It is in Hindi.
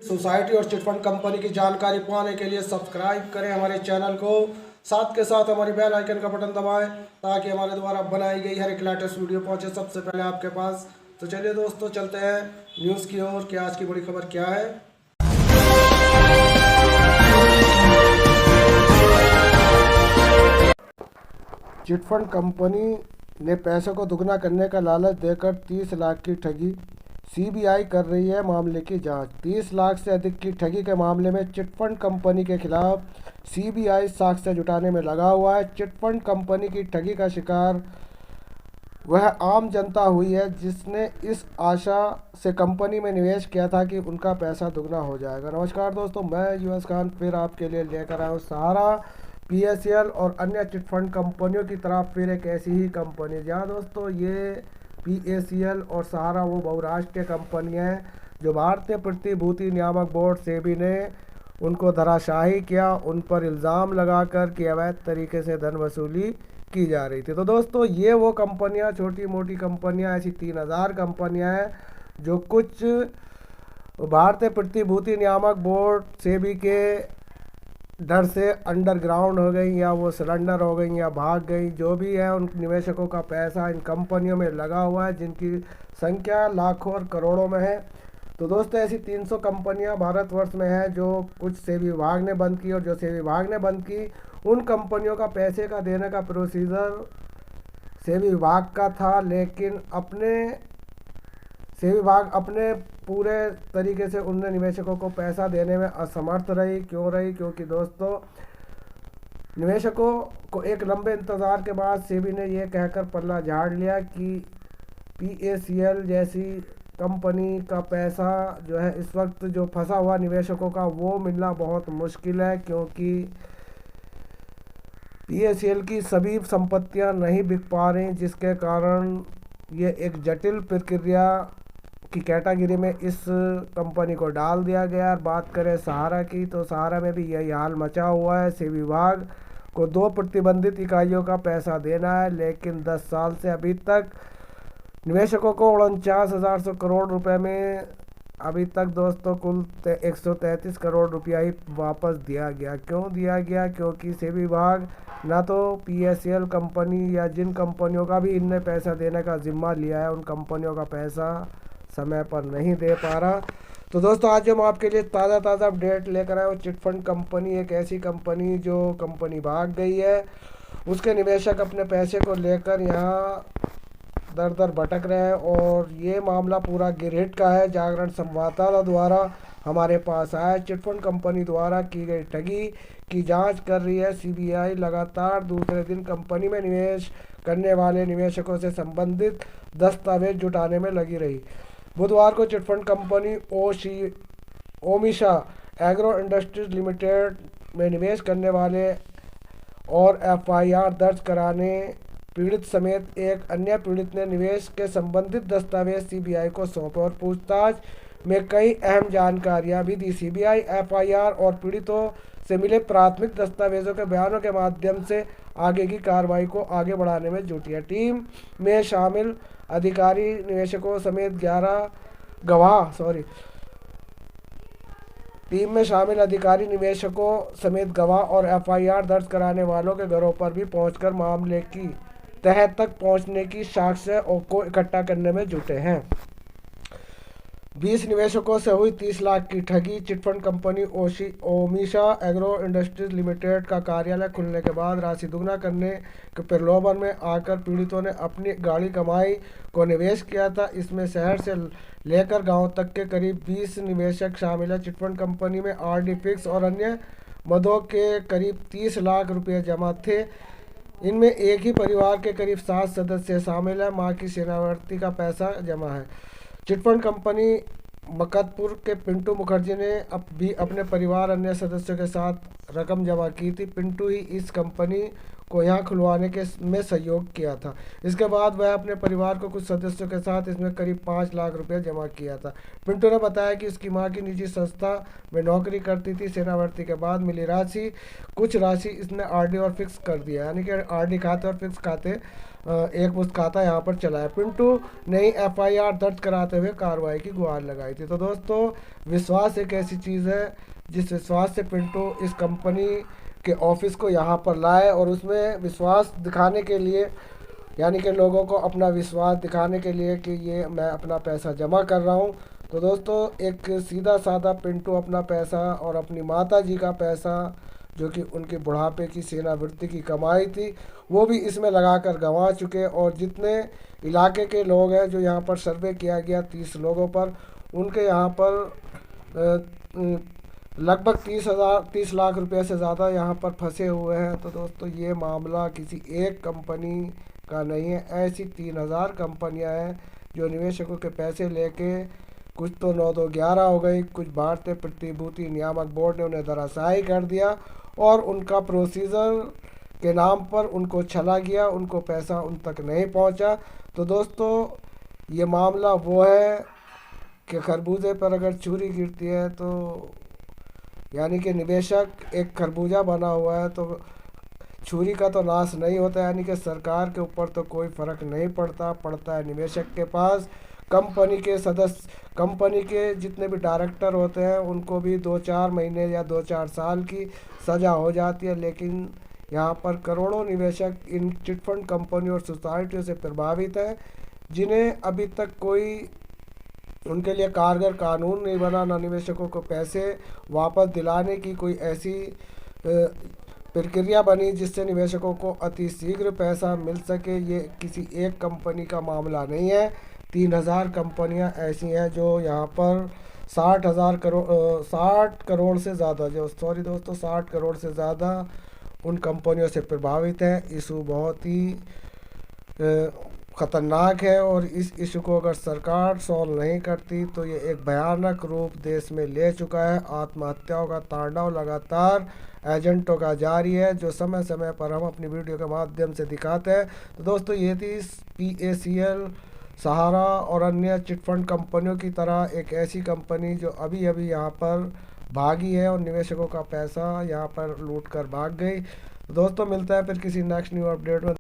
सोसाइटी और चिटफंड कंपनी की जानकारी पाने के लिए सब्सक्राइब करें हमारे चैनल को। साथ के साथ हमारी बेल आइकन का बटन दबाएं ताकि हमारे द्वारा बनाई गई हर एक लेटेस्ट वीडियो पहुंचे सबसे पहले आपके पास। तो चलिए दोस्तों, चलते हैं न्यूज़ की ओर कि आज की बड़ी खबर क्या है। चिटफंड कंपनी ने पैसों को दुगना करने का लालच देकर 30 लाख की ठगी। सीबीआई कर रही है मामले की जांच। 30 लाख से अधिक की ठगी के मामले में चिटफंड कंपनी के खिलाफ सीबीआई साक्ष्य जुटाने में लगा हुआ है। चिटफंड कंपनी की ठगी का शिकार वह आम जनता हुई है जिसने इस आशा से कंपनी में निवेश किया था कि उनका पैसा दुगना हो जाएगा। नमस्कार दोस्तों, मैं यूएस खान फिर आपके लिए लेकर आया हूँ सहारा, पीएसएल और अन्य चिटफंड कंपनियों की तरह फिर एक ऐसी ही कंपनी। जहाँ दोस्तों ये पीएसएल और सहारा वो बहुराष्ट्रीय कंपनियाँ हैं जो भारतीय प्रतिभूति नियामक बोर्ड सेबी ने उनको धराशाही किया, उन पर इल्ज़ाम लगाकर कि अवैध तरीके से धन वसूली की जा रही थी। तो दोस्तों ये वो कंपनियां, छोटी मोटी कंपनियां, ऐसी 3000 कंपनियां हैं जो कुछ भारतीय प्रतिभूति नियामक बोर्ड सेबी के डर से अंडरग्राउंड हो गई या वो सरेंडर हो गई या भाग गई। जो भी है उन निवेशकों का पैसा इन कंपनियों में लगा हुआ है जिनकी संख्या लाखों और करोड़ों में है। तो दोस्तों ऐसी 300 कंपनियां भारतवर्ष में हैं जो कुछ सेबी विभाग ने बंद की, और जो सेबी विभाग ने बंद की उन कंपनियों का पैसे का देने का प्रोसीजर सेबी विभाग का था, लेकिन सेबी विभाग अपने पूरे तरीके से उन निवेशकों को पैसा देने में असमर्थ रही। क्यों रही? क्योंकि दोस्तों निवेशकों को एक लंबे इंतज़ार के बाद सेबी ने यह कहकर पल्ला झाड़ लिया कि पीएसएल जैसी कंपनी का पैसा जो है इस वक्त जो फंसा हुआ निवेशकों का वो मिलना बहुत मुश्किल है, क्योंकि पीएसएल की सभी संपत्तियां नहीं बिक पा रही, जिसके कारण ये एक जटिल प्रक्रिया की कैटेगरी में इस कंपनी को डाल दिया गया। बात करें सहारा की, तो सहारा में भी यही हाल मचा हुआ है। सेबी विभाग को 2 प्रतिबंधित इकाइयों का पैसा देना है, लेकिन 10 साल से अभी तक निवेशकों को 49,100 करोड़ रुपए में अभी तक दोस्तों कुल 133 करोड़ रुपया ही वापस दिया गया। क्यों दिया गया? क्योंकि सेबी विभाग ना तो पीएसएल कंपनी या जिन कंपनियों का भी इनने पैसा देने का जिम्मा लिया है उन कंपनियों का पैसा समय पर नहीं दे पा रहा। तो दोस्तों आज हम आपके लिए ताज़ा अपडेट लेकर आए। चिटफंड कंपनी एक ऐसी कंपनी जो कंपनी भाग गई है, उसके निवेशक अपने पैसे को लेकर यहाँ दर दर भटक रहे हैं, और ये मामला पूरा गिरहिट का है। जागरण संवाददाता द्वारा हमारे पास आया। चिटफंड कंपनी द्वारा की गई ठगी की जांच कर रही है सीबीआई। लगातार दूसरे दिन कंपनी में निवेश करने वाले निवेशकों से संबंधित दस्तावेज जुटाने में लगी रही। बुधवार को chit fund company Omisha agro industries limited में निवेश करने वाले और एफआईआर दर्ज कराने पीड़ित समेत एक अन्य पीड़ित ने निवेश के संबंधित दस्तावेज सीबीआई को सौंपे और पूछताछ में कई अहम जानकारियां भी दी। सीबीआई एफआईआर और पीड़ितों से मिले प्राथमिक दस्तावेजों के बयानों के माध्यम से आगे की कार्रवाई को आगे बढ़ाने में जुटी है। टीम में शामिल अधिकारी निवेशकों समेत 11 गवाह और एफआईआर दर्ज कराने वालों के घरों पर भी पहुंचकर मामले की तह तक पहुंचने की साक्ष्य को इकट्ठा करने में जुटे हैं। 20 निवेशकों से हुई 30 लाख की ठगी। Chit fund company Omisha agro industries limited का कार्यालय खुलने के बाद राशि दुगना करने के प्रलोभन में आकर पीड़ितों ने अपनी गाड़ी कमाई को निवेश किया था। इसमें शहर से लेकर गांव तक के करीब 20 निवेशक शामिल है। चिटफंड कंपनी में आरडी फिक्स और अन्य मदों के करीब 30 लाख रुपये जमा थे। इनमें एक ही परिवार के करीब 7 सदस्य शामिल हैं। मां की सेवानिवृत्ति का पैसा जमा है। चिटफंड कंपनी मकतपुर के पिंटू मुखर्जी ने भी अपने परिवार अन्य सदस्यों के साथ रकम जमा की थी। पिंटू ही इस कंपनी को यहाँ खुलवाने में सहयोग किया था। इसके बाद वह अपने परिवार को कुछ सदस्यों के साथ इसमें करीब 5 लाख रुपए जमा किया था। पिंटू ने बताया कि उसकी मां की निजी संस्था में नौकरी करती थी। सेवानिवृत्ति के बाद मिली कुछ राशि इसने आरडी और फिक्स कर दिया, यानी कि आरडी खाते और फिक्स खाते एक मुश्त खाता यहाँ पर चलाया। पिंटू ने ही FIR दर्ज कराते हुए कार्रवाई की गुहार लगाई थी। तो दोस्तों, विश्वास एक ऐसी चीज़ है जिस विश्वास से पिंटू इस कंपनी के ऑफिस को यहाँ पर लाए और उसमें विश्वास दिखाने के लिए, यानी कि लोगों को अपना विश्वास दिखाने के लिए कि ये मैं अपना पैसा जमा कर रहा हूँ। तो दोस्तों, एक सीधा साधा पिंटू अपना पैसा और अपनी माता जी का पैसा, जो कि उनके बुढ़ापे की सेवानिवृत्ति की कमाई थी, वो भी इसमें लगाकर गंवा चुके। और जितने इलाके के लोग हैं, जो यहाँ पर सर्वे किया गया 30 लोगों पर, उनके यहाँ पर लगभग 30 लाख रुपए से ज़्यादा यहाँ पर फंसे हुए हैं। तो दोस्तों, ये मामला किसी एक कंपनी का नहीं है, ऐसी 3000 कंपनियां हैं जो निवेशकों के पैसे लेके, कुछ तो 9 2 11 हो गई, कुछ भारतीय प्रतिभूति नियामक बोर्ड ने उन्हें धराशायी कर दिया और उनका प्रोसीजर के नाम पर उनको छला गया, उनको पैसा उन तक नहीं पहुंचा। तो दोस्तों, ये मामला वो है कि खरबूजे पर अगर चूरी गिरती है तो, यानी कि निवेशक एक खरबूजा बना हुआ है तो छुरी का तो नाश नहीं होता, यानी कि सरकार के ऊपर तो कोई फ़र्क नहीं पड़ता, पड़ता है निवेशक के पास। कंपनी के सदस्य, कंपनी के जितने भी डायरेक्टर होते हैं, उनको भी 2-4 महीने या 2-4 साल की सज़ा हो जाती है। लेकिन यहाँ पर करोड़ों निवेशक इन चिटफंड कंपनियों और सोसाइटियों से प्रभावित हैं, जिन्हें अभी तक कोई उनके लिए कारगर कानून नहीं बना, ना निवेशकों को पैसे वापस दिलाने की कोई ऐसी प्रक्रिया बनी जिससे निवेशकों को अति शीघ्र पैसा मिल सके। ये किसी एक कंपनी का मामला नहीं है, 3000 कंपनियां ऐसी हैं जो यहाँ पर 60 करोड़ से ज़्यादा, जो सॉरी दोस्तों 60 करोड़ से ज़्यादा उन कंपनियों से प्रभावित है। इशू बहुत ही ख़तरनाक है और इस इशू को अगर सरकार सॉल्व नहीं करती तो ये एक भयानक रूप देश में ले चुका है। आत्महत्याओं का तांडव लगातार एजेंटों का जारी है, जो समय समय पर हम अपनी वीडियो के माध्यम से दिखाते हैं। तो दोस्तों, ये थी PACL, सहारा और अन्य चिटफंड कंपनियों की तरह एक ऐसी कंपनी जो अभी अभी यहाँ पर भागी है और निवेशकों का पैसा यहाँ पर लूट कर भाग गई। दोस्तों, मिलता है फिर किसी नेक्स्ट न्यू अपडेट में।